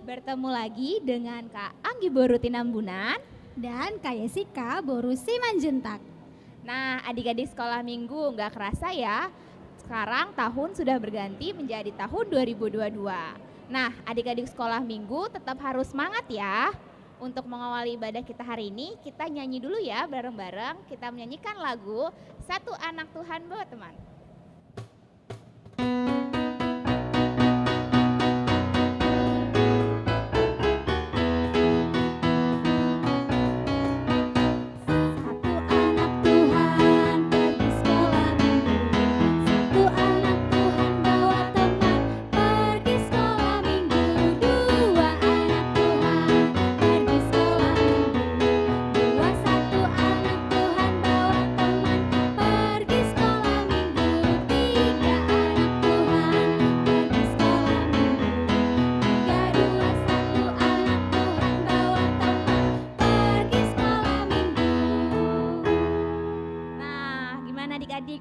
Bertemu lagi dengan Kak Anggi Boru Tinambunan dan Kak Yesika Boru Simanjuntak. Nah, adik-adik sekolah minggu, nggak kerasa ya, sekarang tahun sudah berganti menjadi tahun 2022. Nah, adik-adik sekolah minggu tetap harus semangat ya. Untuk mengawali ibadah kita hari ini, kita nyanyi dulu ya bareng-bareng. Kita menyanyikan lagu Satu Anak Tuhan buat teman.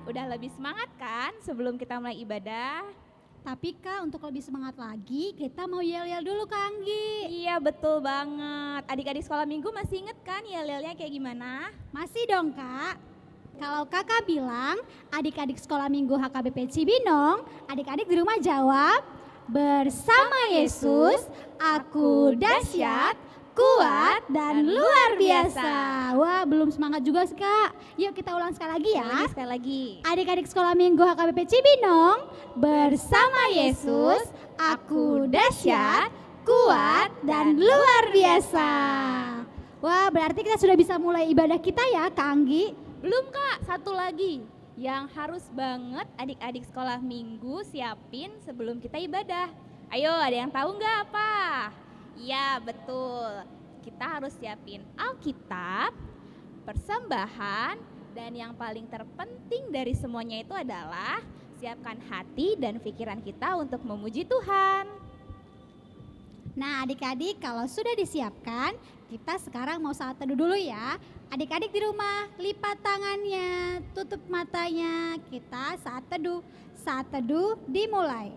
Udah lebih semangat kan sebelum kita mulai ibadah? Tapi Kak, untuk lebih semangat lagi kita mau yel-yel dulu Kak Anggi. Iya betul banget. Adik-adik sekolah minggu masih inget kan yel-yelnya kayak gimana? Masih dong Kak. Kalau kakak bilang adik-adik sekolah minggu HKBP Cibinong, adik-adik di rumah jawab, bersama Yesus aku dahsyat, kuat dan luar biasa. Wah, belum semangat juga sih Kak. Yuk kita ulang sekali lagi ya. Sekali lagi. Adik-adik sekolah minggu HKBP Cibinong, bersama Yesus aku dahsyat, kuat dan luar biasa. Wah, berarti kita sudah bisa mulai ibadah kita ya Kak Anggi. Belum Kak, satu lagi yang harus banget adik-adik sekolah minggu siapin sebelum kita ibadah. Ayo, ada yang tahu nggak apa? Iya betul, kita harus siapin Alkitab, persembahan, dan yang paling terpenting dari semuanya itu adalah siapkan hati dan pikiran kita untuk memuji Tuhan. Nah adik-adik kalau sudah disiapkan, kita sekarang mau saat teduh dulu ya. Adik-adik di rumah lipat tangannya, tutup matanya, kita saat teduh. Saat teduh dimulai.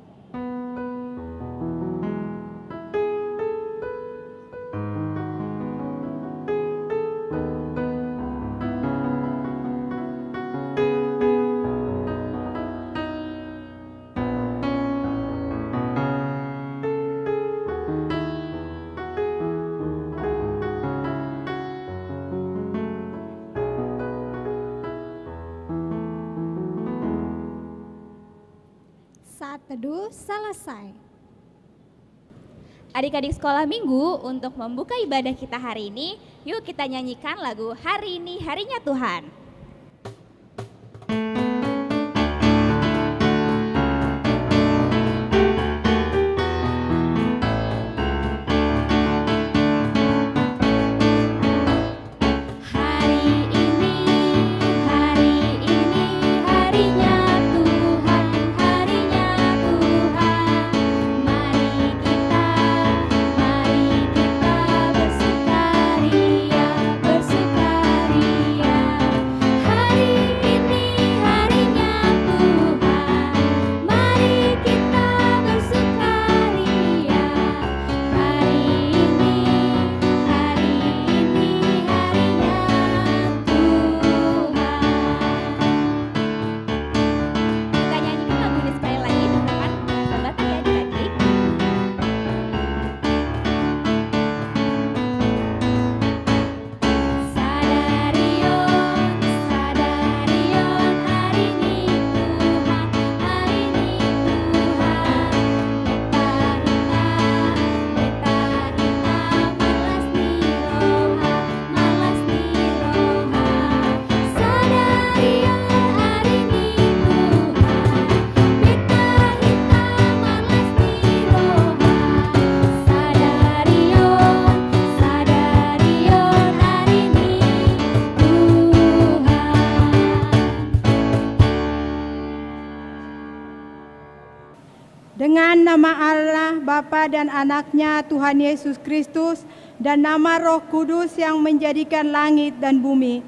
Saat teduh selesai. Adik-adik sekolah minggu, untuk membuka ibadah kita hari ini, yuk kita nyanyikan lagu Hari Ini Harinya Tuhan. Dengan nama Allah, Bapa dan Anaknya Tuhan Yesus Kristus, dan nama Roh Kudus yang menjadikan langit dan bumi.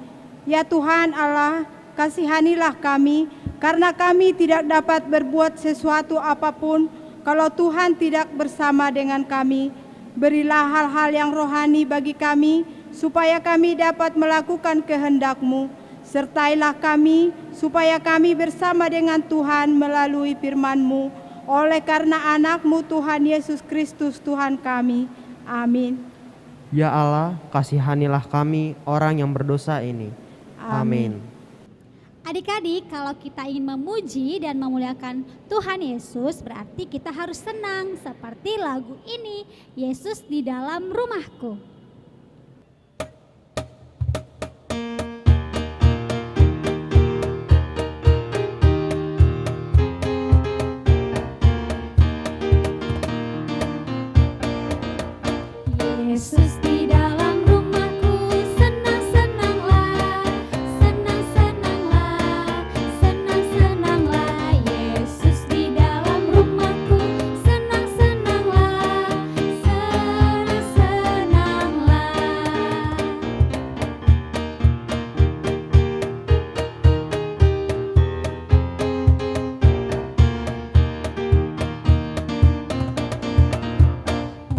Ya Tuhan Allah, kasihanilah kami, karena kami tidak dapat berbuat sesuatu apapun kalau Tuhan tidak bersama dengan kami. Berilah hal-hal yang rohani bagi kami, supaya kami dapat melakukan kehendak-Mu. Sertailah kami, supaya kami bersama dengan Tuhan melalui firman-Mu, oleh karena anak-Mu Tuhan Yesus Kristus Tuhan kami. Amin. Ya Allah, kasihanilah kami orang yang berdosa ini. Amin. Adik-adik, kalau kita ingin memuji dan memuliakan Tuhan Yesus, berarti kita harus senang seperti lagu ini, Yesus di dalam rumahku. Yesus di dalam rumahku, senang-senanglah, senang-senanglah, senang-senanglah. Yesus di dalam rumahku, senang-senanglah, senang-senanglah.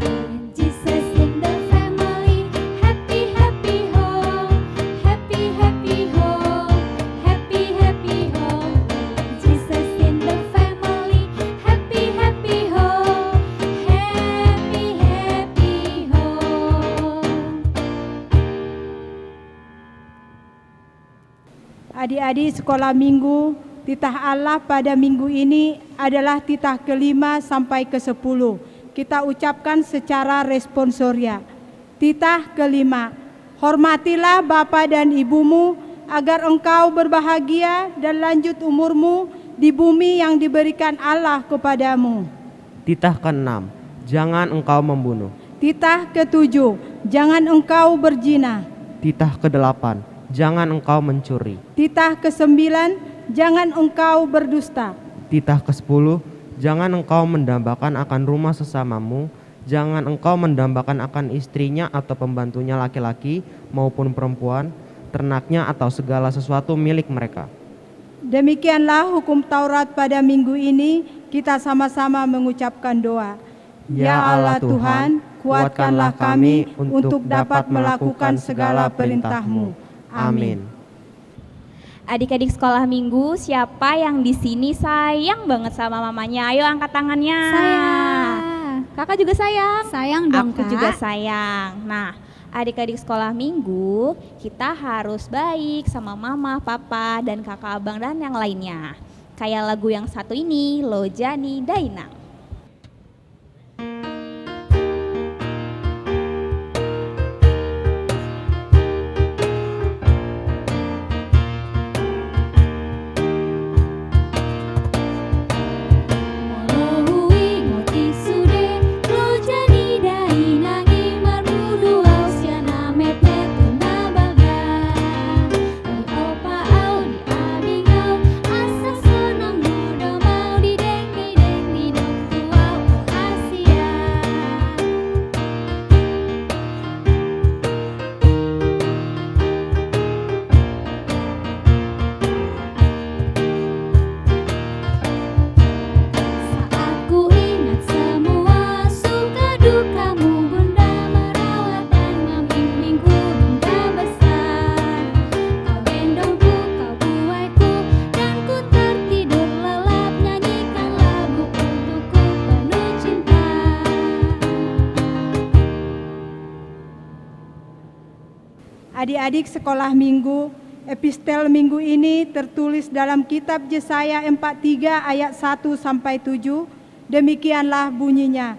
When Jesus in the family, happy, happy home, happy, happy home, happy, happy home. When Jesus in the family, happy, happy home, happy, happy home. Adik-adik sekolah minggu, titah Allah pada minggu ini adalah titah ke-5 sampai ke-10. Kita ucapkan secara responsoria. Titah ke-5, hormatilah bapa dan ibumu, agar engkau berbahagia dan lanjut umurmu di bumi yang diberikan Allah kepadamu. Titah ke-6, jangan engkau membunuh. Titah ke-7, jangan engkau berzina. Titah ke-8, jangan engkau mencuri. Titah ke-9, jangan engkau berdusta. Titah ke-10, jangan engkau mendambakan akan rumah sesamamu, jangan engkau mendambakan akan istrinya atau pembantunya laki-laki maupun perempuan, ternaknya atau segala sesuatu milik mereka. Demikianlah hukum Taurat pada minggu ini. Kita sama-sama mengucapkan doa. Ya Allah Tuhan, kuatkanlah kami untuk dapat melakukan segala perintah-Mu. Amin. Adik-adik sekolah minggu, siapa yang di sini sayang banget sama mamanya? Ayo angkat tangannya. Sayang. Kakak juga sayang. Sayang dong, Aku Kak. juga sayang. Nah, adik-adik sekolah minggu, kita harus baik sama mama, papa, dan kakak abang dan yang lainnya. Kayak lagu yang satu ini, Lojani Dainang. Molohui ngoti sude, lojani dainangi marmudu ausiana mepet tunabaga. Di opa au di abingau, asa sonang muda mau di deng di dong tuau Asia. Saat ku ingat semua suka dukamu, bunda merawat dan membimbingku hingga besar. Kau gendongku, kau buaiku, dan ku tertidur lelap nyanyikan lagu untukku penuh cinta. Adik-adik sekolah minggu, epistel minggu ini tertulis dalam kitab Yesaya 43 ayat 1 sampai 7. Demikianlah bunyinya.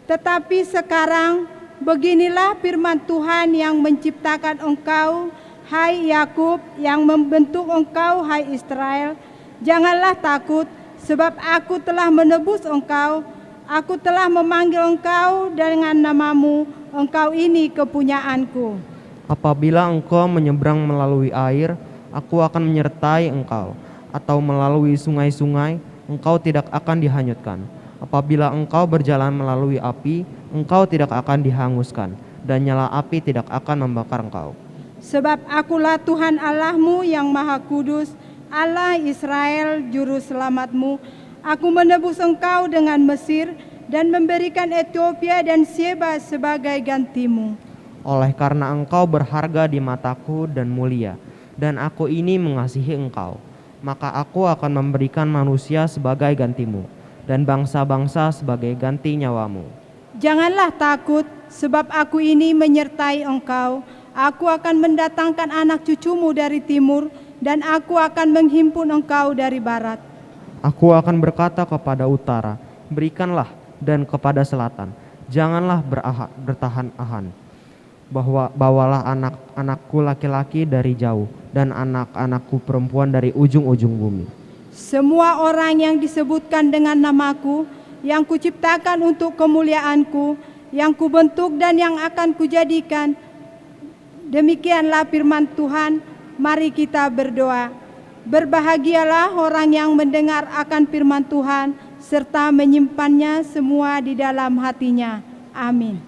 Tetapi sekarang beginilah firman Tuhan yang menciptakan engkau, hai Yakub, yang membentuk engkau, hai Israel. Janganlah takut, sebab aku telah menebus engkau. Aku telah memanggil engkau dengan namamu, engkau ini kepunyaanku. Apabila engkau menyeberang melalui air, aku akan menyertai engkau, atau melalui sungai-sungai, engkau tidak akan dihanyutkan. Apabila engkau berjalan melalui api, engkau tidak akan dihanguskan, dan nyala api tidak akan membakar engkau. Sebab akulah Tuhan Allahmu yang Maha Kudus, Allah Israel, juru selamatmu. Aku menebus engkau dengan Mesir, dan memberikan Ethiopia dan Sheba sebagai gantimu. Oleh karena engkau berharga di mataku dan mulia, dan aku ini mengasihi engkau, maka aku akan memberikan manusia sebagai gantimu, dan bangsa-bangsa sebagai ganti nyawamu. Janganlah takut, sebab aku ini menyertai engkau. Aku akan mendatangkan anak cucumu dari timur, dan aku akan menghimpun engkau dari barat. Aku akan berkata kepada utara, berikanlah, dan kepada selatan, janganlah bertahan-ahan. Bawalah anak-anakku laki-laki dari jauh, dan anak-anakku perempuan dari ujung-ujung bumi. Semua orang yang disebutkan dengan namaku, yang kuciptakan untuk kemuliaanku, yang kubentuk dan yang akan kujadikan. Demikianlah firman Tuhan. Mari kita berdoa. Berbahagialah orang yang mendengar akan firman Tuhan serta menyimpannya semua di dalam hatinya. Amin.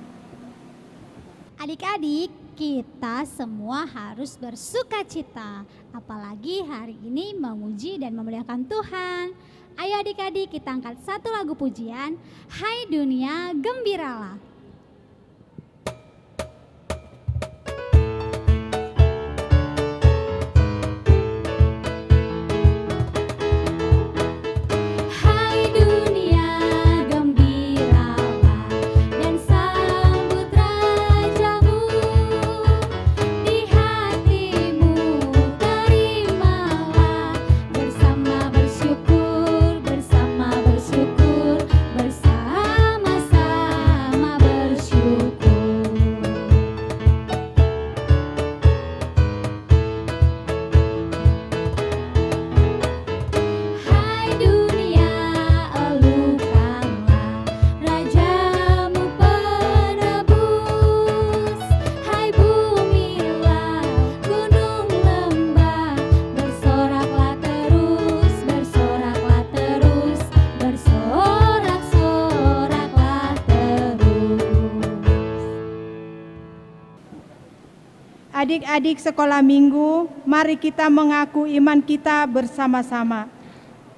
Adik-adik, kita semua harus bersukacita, apalagi hari ini memuji dan memuliakan Tuhan. Ayo adik-adik, kita angkat satu lagu pujian, Hai Dunia Gembiralah. Adik-adik sekolah minggu, mari kita mengaku iman kita bersama-sama.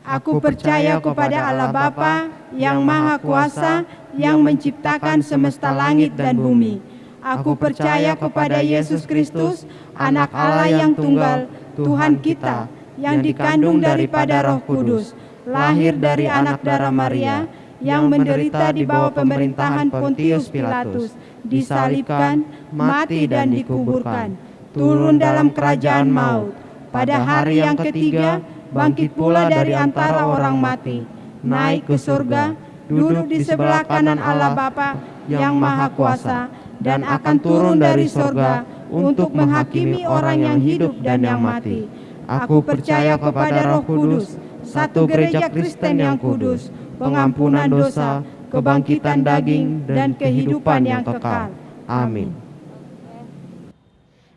Aku percaya kepada Allah Bapa yang Maha Kuasa, yang menciptakan semesta langit dan bumi. Aku percaya kepada Yesus Kristus, Anak Allah yang tunggal, Tuhan kita, yang dikandung daripada Roh Kudus, lahir dari anak darah Maria, yang menderita di bawah pemerintahan Pontius Pilatus, disalibkan, mati dan dikuburkan, turun dalam kerajaan maut. Pada hari yang ketiga, bangkit pula dari antara orang mati, naik ke surga, duduk di sebelah kanan Allah Bapa yang Maha Kuasa, dan akan turun dari surga untuk menghakimi orang yang hidup dan yang mati. Aku percaya kepada Roh Kudus, satu gereja Kristen yang kudus, pengampunan dosa, kebangkitan daging, dan kehidupan yang kekal. Amin.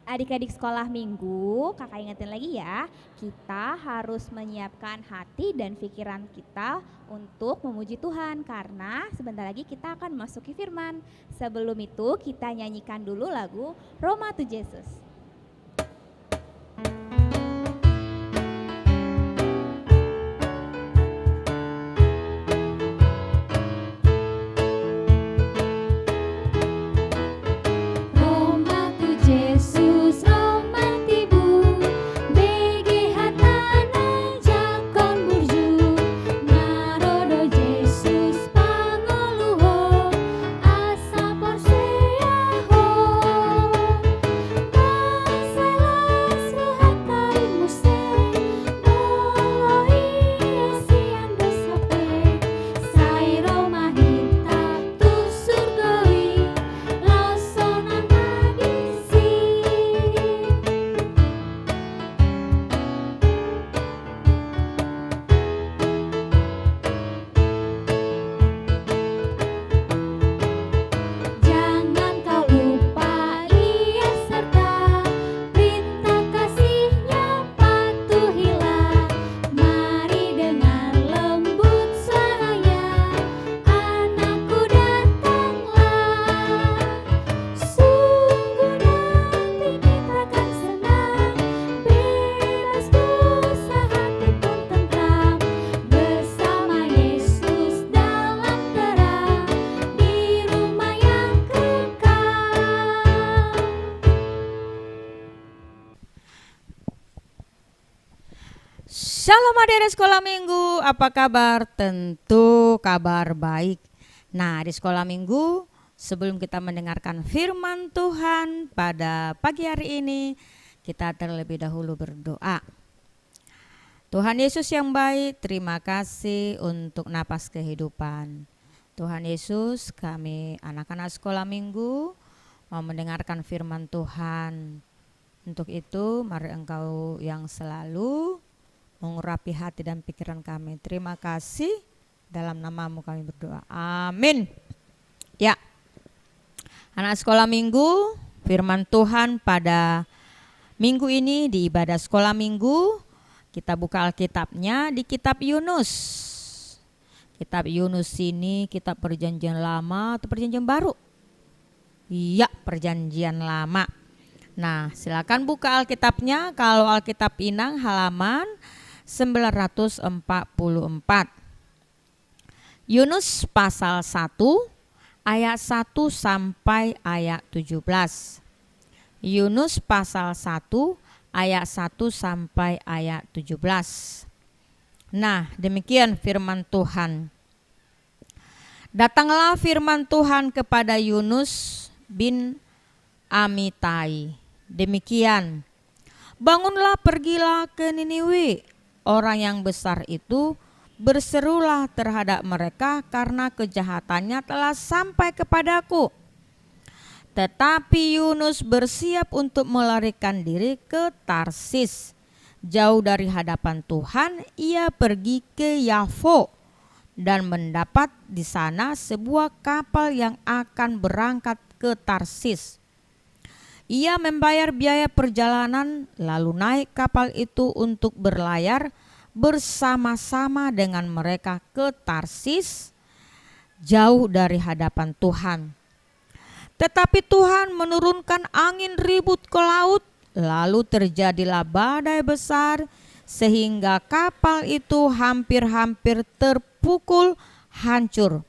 Adik-adik sekolah minggu, kakak ingetin lagi ya, kita harus menyiapkan hati dan pikiran kita untuk memuji Tuhan, karena sebentar lagi kita akan memasuki firman. Sebelum itu kita nyanyikan dulu lagu Roma to Jesus. Yesus Shalom adik-adik sekolah minggu, apa kabar? Tentu kabar baik. Nah, di sekolah minggu sebelum kita mendengarkan firman Tuhan pada pagi hari ini, kita terlebih dahulu berdoa. Tuhan Yesus yang baik, terima kasih untuk napas kehidupan. Tuhan Yesus, kami anak-anak sekolah minggu mau mendengarkan firman Tuhan. Untuk itu, mari Engkau yang selalu mengurapi hati dan pikiran kami. Terima kasih, dalam nama-Mu kami berdoa. Amin. Ya, anak sekolah minggu, firman Tuhan pada minggu ini di ibadah sekolah minggu, kita buka Alkitabnya di kitab Yunus. Kitab Yunus ini kitab perjanjian lama atau perjanjian baru? Iya, perjanjian lama. Nah, silakan buka Alkitabnya. Kalau Alkitab Inang halaman 944. Yunus pasal 1 ayat 1 sampai ayat 17. Yunus pasal 1 ayat 1 sampai ayat 17. Nah, demikian firman Tuhan. Datanglah firman Tuhan kepada Yunus bin Amitai. Demikian, bangunlah, pergilah ke Niniwe. Orang yang besar itu berserulah terhadap mereka karena kejahatannya telah sampai kepadaku. Tetapi Yunus bersiap untuk melarikan diri ke Tarsis. Jauh dari hadapan Tuhan, ia pergi ke Yafo dan mendapat di sana sebuah kapal yang akan berangkat ke Tarsis. Ia membayar biaya perjalanan lalu naik kapal itu untuk berlayar bersama-sama dengan mereka ke Tarsis, jauh dari hadapan Tuhan. Tetapi Tuhan menurunkan angin ribut ke laut, lalu terjadilah badai besar sehingga kapal itu hampir-hampir terpukul hancur.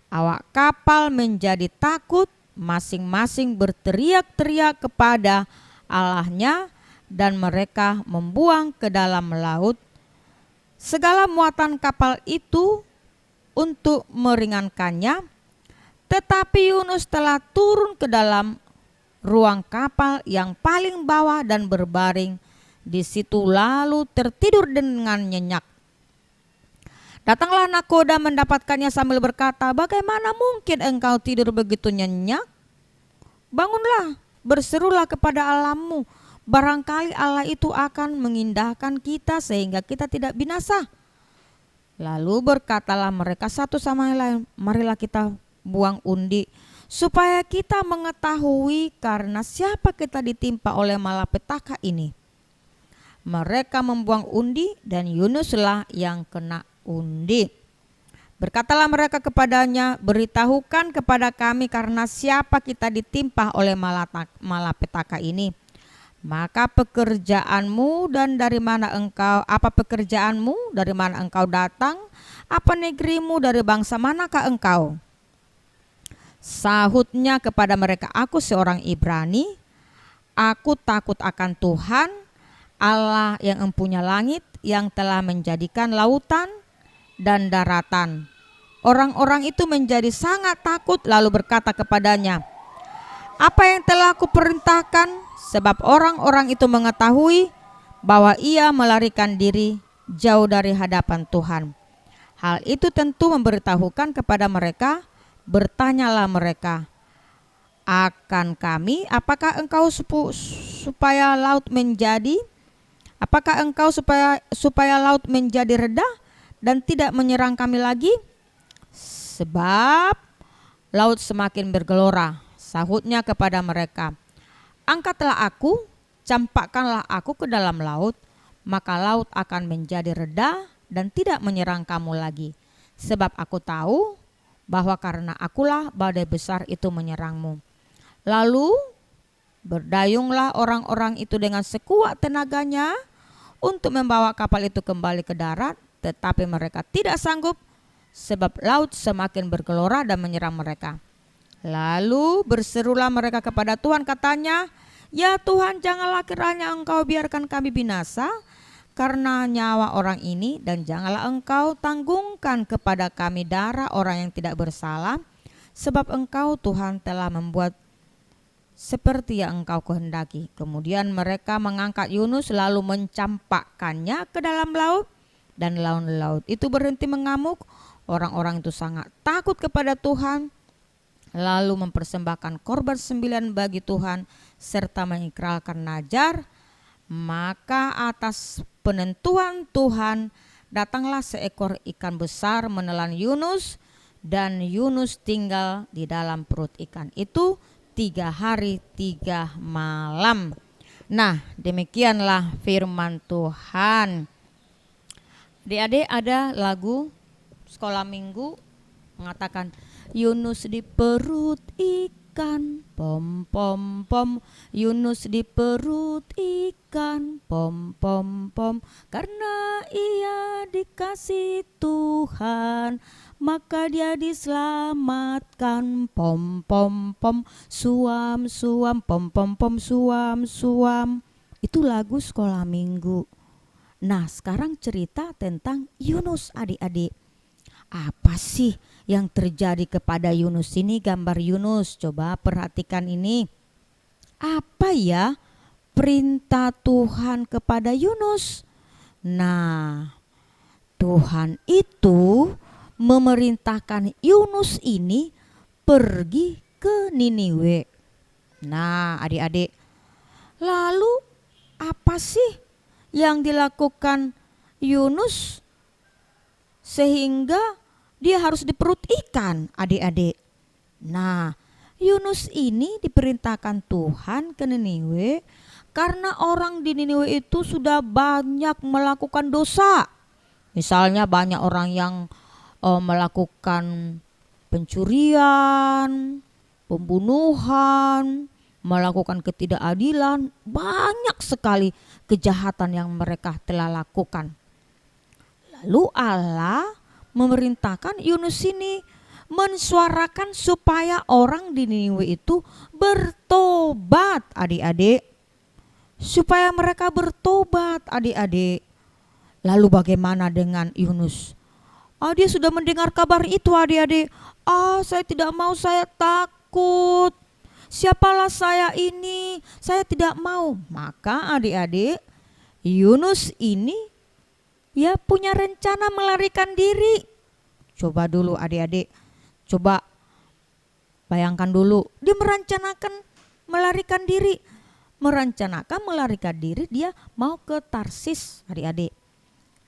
Awak kapal menjadi takut, masing-masing berteriak-teriak kepada Allahnya, dan mereka membuang ke dalam laut segala muatan kapal itu untuk meringankannya. Tetapi Yunus telah turun ke dalam ruang kapal yang paling bawah dan berbaring di situ lalu tertidur dengan nyenyak. Datanglah nakoda mendapatkannya sambil berkata, bagaimana mungkin engkau tidur begitu nyenyak? Bangunlah, berserulah kepada Allahmu. Barangkali Allah itu akan mengindahkan kita sehingga kita tidak binasa. Lalu berkatalah mereka satu sama lain, marilah kita buang undi supaya kita mengetahui karena siapa kita ditimpa oleh malapetaka ini. Mereka membuang undi dan Yunuslah yang kena undi. Berkatalah mereka kepadanya, beritahukan kepada kami karena siapa kita ditimpa oleh malapetaka ini. Maka pekerjaanmu dan dari mana engkau, apa pekerjaanmu, dari mana engkau datang, apa negerimu, dari bangsa manakah engkau? Sahutnya kepada mereka, aku seorang Ibrani, aku takut akan Tuhan, Allah yang empunya langit, yang telah menjadikan lautan dan daratan. Orang-orang itu menjadi sangat takut lalu berkata kepadanya, apa yang telah aku perintahkan? Sebab orang-orang itu mengetahui bahwa ia melarikan diri jauh dari hadapan Tuhan. Hal itu tentu memberitahukan kepada mereka. Bertanyalah mereka akan kami, apakah engkau supaya laut menjadi, apakah engkau supaya laut menjadi reda dan tidak menyerang kami lagi? Sebab laut semakin bergelora. Sahutnya kepada mereka, angkatlah aku, campakkanlah aku ke dalam laut, maka laut akan menjadi reda dan tidak menyerang kamu lagi. Sebab aku tahu bahwa karena akulah badai besar itu menyerangmu. Lalu berdayunglah orang-orang itu dengan sekuat tenaganya untuk membawa kapal itu kembali ke darat, tetapi mereka tidak sanggup sebab laut semakin bergelora dan menyerang mereka. Lalu berserulah mereka kepada Tuhan, katanya, ya Tuhan, janganlah kiranya engkau biarkan kami binasa karena nyawa orang ini, dan janganlah engkau tanggungkan kepada kami darah orang yang tidak bersalah, sebab engkau Tuhan telah membuat seperti yang engkau kehendaki. Kemudian mereka mengangkat Yunus lalu mencampakkannya ke dalam laut, dan laut itu berhenti mengamuk. Orang-orang itu sangat takut kepada Tuhan, lalu mempersembahkan korban sembilan bagi Tuhan serta mengikrarkan najar. Maka atas penentuan Tuhan datanglah seekor ikan besar menelan Yunus, dan Yunus tinggal di dalam perut ikan itu 3 hari 3 malam. Nah, demikianlah firman Tuhan. Adik-adik, ada lagu sekolah minggu mengatakan Yunus di perut ikan, pom pom pom. Yunus di perut ikan, pom pom pom. Karena ia dikasih Tuhan, maka dia diselamatkan, pom pom pom. Suam suam, pom pom pom, suam suam. Itu lagu sekolah minggu. Nah, sekarang cerita tentang Yunus, adik-adik. Apa sih yang terjadi kepada Yunus ini? Gambar Yunus, coba perhatikan ini. Apa ya perintah Tuhan kepada Yunus? Nah, Tuhan itu memerintahkan Yunus ini pergi ke Niniwe. Nah, adik-adik, lalu apa sih yang dilakukan Yunus sehingga dia harus di perut ikan, adik-adik? Nah, Yunus ini diperintahkan Tuhan ke Niniwe karena orang di Niniwe itu sudah banyak melakukan dosa. Misalnya banyak orang yang melakukan pencurian, pembunuhan, melakukan ketidakadilan, banyak sekali kejahatan yang mereka telah lakukan. Lalu Allah memerintahkan Yunus ini mensuarakan supaya orang di Niniwe itu bertobat, adik-adik. Supaya mereka bertobat, adik-adik. Lalu bagaimana dengan Yunus? Dia sudah mendengar kabar itu, adik-adik. Saya tidak mau, saya takut. Siapalah saya ini? Saya tidak mau. Maka adik-adik, Yunus ini ya punya rencana melarikan diri. Coba dulu adik-adik, coba bayangkan dulu, dia merencanakan melarikan diri. Merencanakan melarikan diri, dia mau ke Tarsis, adik-adik.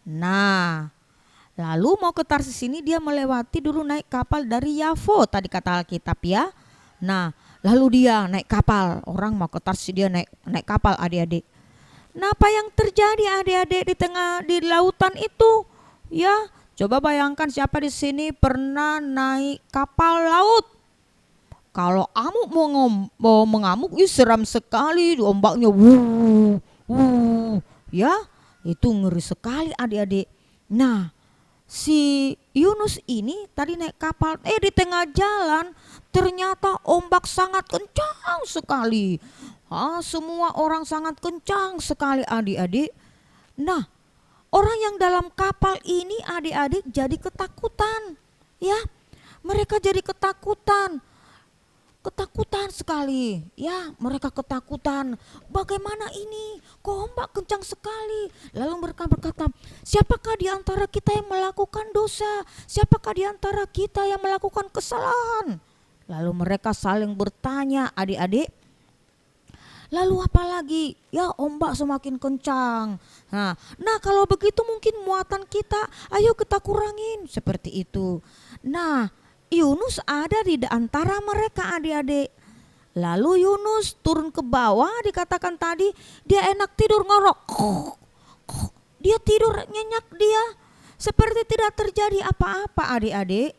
Nah, lalu mau ke Tarsis ini dia melewati dulu naik kapal dari Yafo, tadi kata Alkitab ya. Nah, lalu dia naik kapal, orang mau ke Tarsis dia naik kapal, adik-adik. Nah, apa yang terjadi adik-adik di lautan itu? Ya, coba bayangkan siapa di sini pernah naik kapal laut. Kalau amuk mau mengamuk, seram sekali, ombaknya ya, itu ngeri sekali adik-adik. Nah, si Yunus ini tadi naik kapal, di tengah jalan ternyata ombak sangat kencang sekali. Semua orang sangat kencang sekali adik-adik. Nah, orang yang dalam kapal ini adik-adik jadi ketakutan. Ya, mereka jadi ketakutan sekali. Ya, mereka ketakutan. Bagaimana ini? Kok ombak kencang sekali? Lalu mereka berkata, siapakah di antara kita yang melakukan dosa? Siapakah di antara kita yang melakukan kesalahan? Lalu mereka saling bertanya, adik-adik. Lalu apa lagi? Ya, ombak semakin kencang. Nah, kalau begitu mungkin muatan kita, ayo kita kurangin, seperti itu. Nah, Yunus ada di antara mereka adik-adik. Lalu Yunus turun ke bawah, dikatakan tadi dia enak tidur ngorok. Dia tidur nyenyak dia, seperti tidak terjadi apa-apa adik-adik.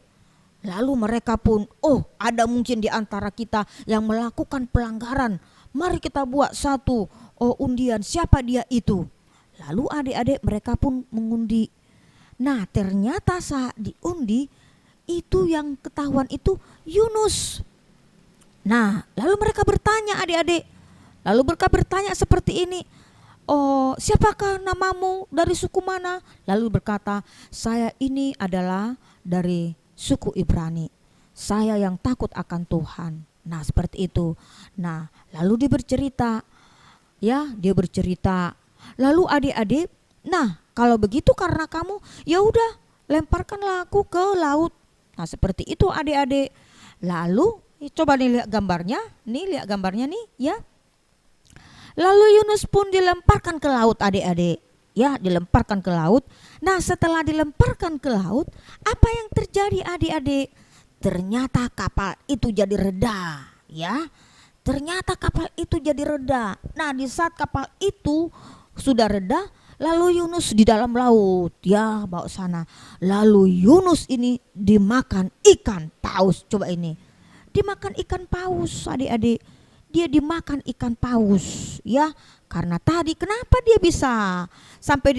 Lalu mereka pun, ada mungkin di antara kita yang melakukan pelanggaran. Mari kita buat satu undian, siapa dia itu. Lalu adik-adik mereka pun mengundi. Nah, ternyata saat diundi itu yang ketahuan itu Yunus. Nah, lalu mereka bertanya adik-adik. Lalu mereka bertanya seperti ini, oh siapakah namamu, dari suku mana? Lalu berkata, saya ini adalah dari suku Ibrani, saya yang takut akan Tuhan. Nah seperti itu. Nah lalu dia bercerita, dia bercerita. Lalu adik-adik, nah kalau begitu karena kamu, ya udah lemparkanlah aku ke laut. Nah seperti itu adik-adik. Lalu coba nih lihat gambarnya, nih ya. Lalu Yunus pun dilemparkan ke laut adik-adik. Ya, dilemparkan ke laut. Nah setelah dilemparkan ke laut, apa yang terjadi adik-adik? Ternyata kapal itu jadi reda, ya. Ternyata kapal itu jadi reda. Nah di saat kapal itu sudah reda, lalu Yunus di dalam laut, ya bawa sana. Lalu Yunus ini dimakan ikan paus. Coba ini, dimakan ikan paus adik-adik. Dia dimakan ikan paus, ya. Karena tadi kenapa dia bisa sampai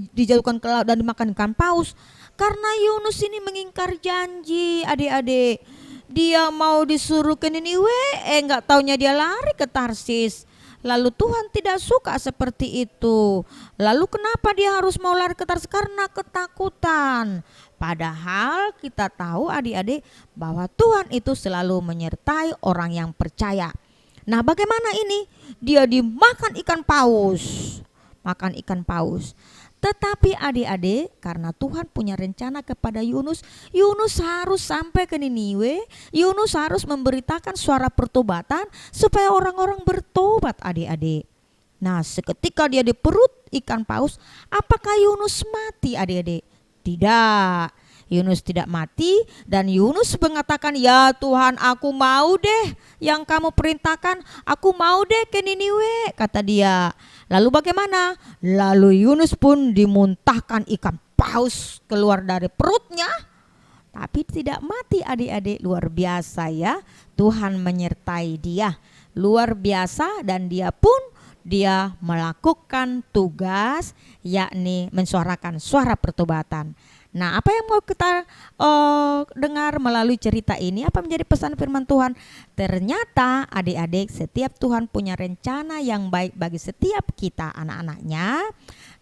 dijauhkan ke laut dan dimakan ikan paus? Karena Yunus ini mengingkar janji adik-adik. Dia mau disuruh ke Niniwe, nggak taunya dia lari ke Tarsis. Lalu Tuhan tidak suka seperti itu. Lalu kenapa dia harus mau lari ke Tarsis? Karena ketakutan. Padahal kita tahu adik-adik bahwa Tuhan itu selalu menyertai orang yang percaya. Nah bagaimana ini? Dia dimakan ikan paus. Makan ikan paus. Tetapi adik-adik, karena Tuhan punya rencana kepada Yunus, Yunus harus sampai ke Niniwe. Yunus harus memberitakan suara pertobatan supaya orang-orang bertobat adik-adik. Nah seketika dia di perut ikan paus, apakah Yunus mati adik-adik? Tidak, Yunus tidak mati. Dan Yunus mengatakan, ya Tuhan aku mau deh yang kamu perintahkan, aku mau deh ke Niniwe, kata dia. Lalu bagaimana? Lalu Yunus pun dimuntahkan ikan paus keluar dari perutnya. Tapi tidak mati adik-adik, luar biasa ya. Tuhan menyertai dia, luar biasa. Dan dia melakukan tugas, yakni mensuarakan suara pertobatan. Nah apa yang mau kita dengar melalui cerita ini? Apa menjadi pesan firman Tuhan? Ternyata adik-adik, setiap Tuhan punya rencana yang baik bagi setiap kita anak-anaknya.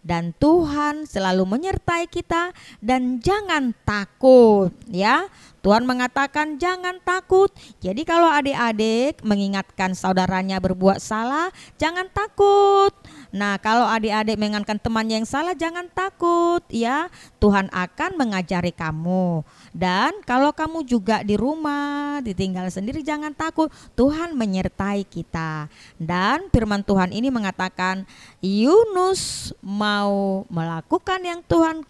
Dan Tuhan selalu menyertai kita. Dan jangan takut ya. Tuhan mengatakan jangan takut. Jadi kalau adik-adik mengingatkan saudaranya berbuat salah, jangan takut. Nah kalau adik-adik mengingatkan temannya yang salah, jangan takut ya. Tuhan akan mengajari kamu. Dan kalau kamu juga di rumah ditinggal sendiri, jangan takut. Tuhan menyertai kita. Dan firman Tuhan ini mengatakan Yunus mau melakukan yang Tuhan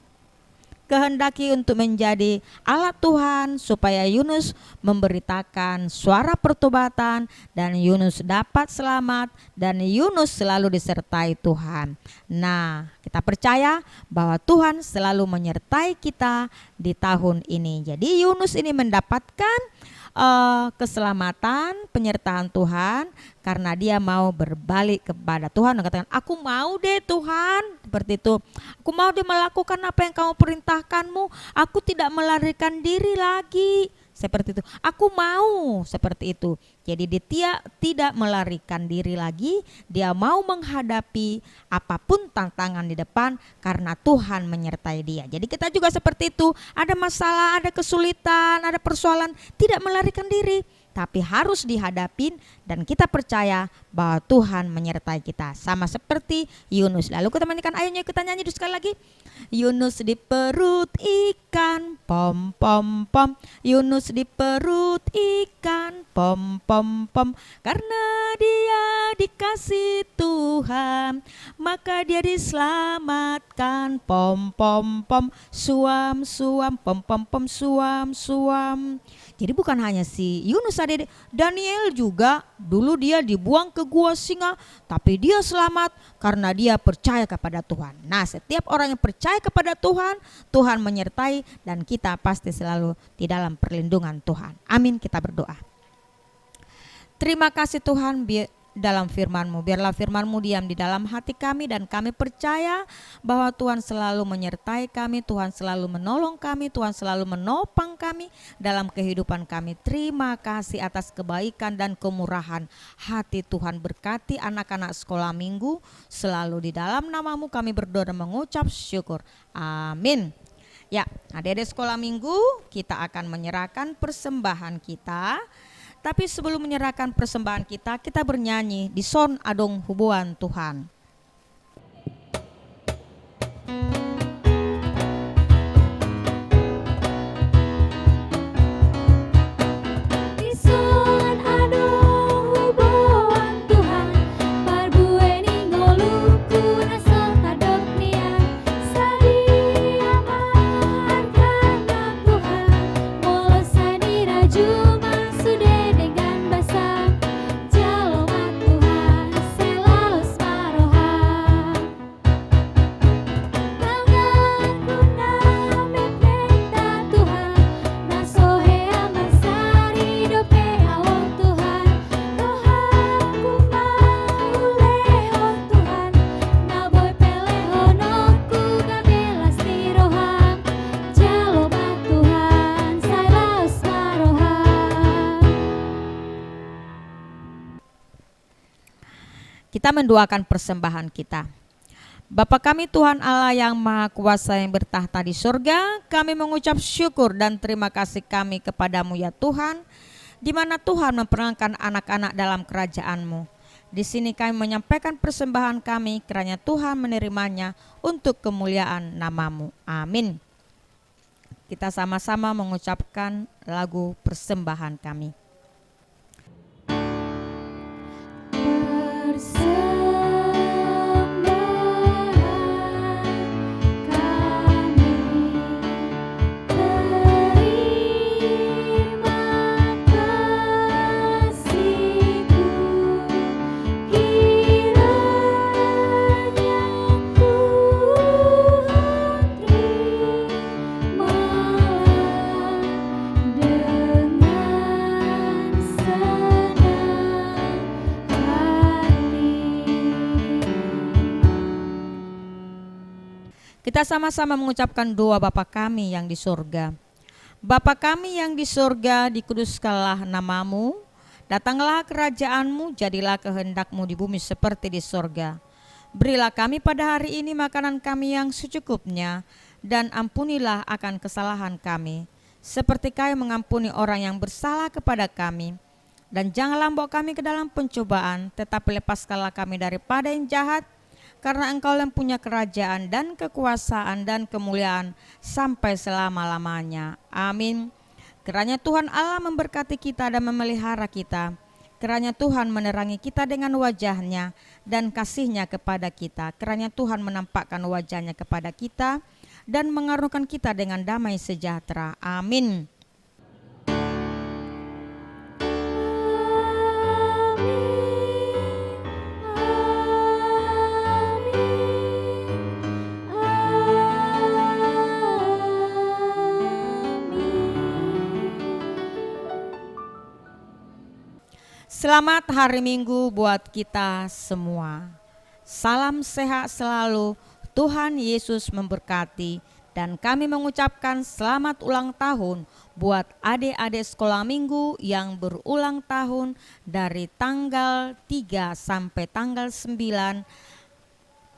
kehendaki untuk menjadi alat Tuhan, supaya Yunus memberitakan suara pertobatan dan Yunus dapat selamat dan Yunus selalu disertai Tuhan. Nah kita percaya bahwa Tuhan selalu menyertai kita di tahun ini. Jadi Yunus ini mendapatkan keselamatan, penyertaan Tuhan karena dia mau berbalik kepada Tuhan dan katakan, aku mau deh Tuhan, seperti itu. Aku mau deh melakukan apa yang kamu perintahkanmu. Aku tidak melarikan diri lagi. Seperti itu. Aku mau seperti itu. Jadi dia tidak melarikan diri lagi. Dia mau menghadapi apapun tantangan di depan karena Tuhan menyertai dia. Jadi kita juga seperti itu. Ada masalah, ada kesulitan, ada persoalan, tidak melarikan diri, tapi harus dihadapin dan kita percaya bahwa Tuhan menyertai kita. Sama seperti Yunus. Lalu kita mainkan, ayo kita nyanyi sekali lagi. Yunus di perut ikan, pom pom pom. Yunus di perut ikan, pom pom pom. Karena dia dikasih Tuhan, maka dia diselamatkan, pom pom pom. Suam suam, pom pom pom, suam suam. Jadi bukan hanya si Yunus, ada Daniel juga. Dulu dia dibuang ke gua singa, tapi dia selamat karena dia percaya kepada Tuhan. Nah setiap orang yang percaya kepada Tuhan, Tuhan menyertai dan kita pasti selalu di dalam perlindungan Tuhan. Amin, kita berdoa. Terima kasih Tuhan, dalam firman-Mu. Biarlah firman-Mu diam di dalam hati kami dan kami percaya bahwa Tuhan selalu menyertai kami, Tuhan selalu menolong kami, Tuhan selalu menopang kami dalam kehidupan kami. Terima kasih atas kebaikan dan kemurahan hati Tuhan. Berkati anak-anak sekolah minggu selalu, di dalam nama-Mu kami berdoa dan mengucap syukur. Amin. Ya, adik-adik sekolah minggu, kita akan menyerahkan persembahan kita. Tapi sebelum menyerahkan persembahan kita, kita bernyanyi di Son Adong Hubuan Tuhan. Ison adong huboan Tuhan, parbueni ngoluku nasel tadok nian, sadia mahargana Tuhan, molosani rajuman sude dengan basah, jaloma Tuhan selaus marohan. Tangan guna mepeta Tuhan, nasohe amansari dope awong Tuhan, rohaku maulehon Tuhan, naboy pelehononku gabelas di roham, jaloma Tuhan selaus marohan. Kita mendoakan persembahan kita. Bapa kami Tuhan Allah yang Maha Kuasa yang bertahta di surga, kami mengucap syukur dan terima kasih kami kepadamu ya Tuhan, di mana Tuhan memperkenalkan anak-anak dalam kerajaan-Mu. Di sini kami menyampaikan persembahan kami, kiranya Tuhan menerimanya untuk kemuliaan nama-Mu. Amin. Kita sama-sama mengucapkan lagu persembahan kami. Kita sama-sama mengucapkan doa Bapa kami yang di surga. Bapa kami yang di surga, dikuduskanlah nama-Mu, datanglah kerajaan-Mu, jadilah kehendak-Mu di bumi seperti di surga. Berilah kami pada hari ini makanan kami yang secukupnya, dan ampunilah akan kesalahan kami, seperti kami mengampuni orang yang bersalah kepada kami. Dan janganlah bawa kami ke dalam pencobaan, tetapi lepaskanlah kami daripada yang jahat, karena Engkau yang punya kerajaan dan kekuasaan dan kemuliaan sampai selama-lamanya. Amin. Kiranya Tuhan Allah memberkati kita dan memelihara kita. Kiranya Tuhan menerangi kita dengan wajah-Nya dan kasih-Nya kepada kita. Kiranya Tuhan menampakkan wajah-Nya kepada kita dan mengaruniakan kita dengan damai sejahtera. Amin. Selamat hari Minggu buat kita semua. Salam sehat selalu, Tuhan Yesus memberkati, dan kami mengucapkan selamat ulang tahun buat adik-adik sekolah minggu yang berulang tahun dari tanggal 3 sampai tanggal 9.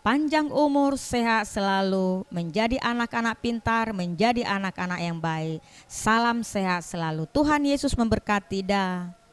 Panjang umur, sehat selalu, menjadi anak-anak pintar, menjadi anak-anak yang baik. Salam sehat selalu, Tuhan Yesus memberkati. Dah.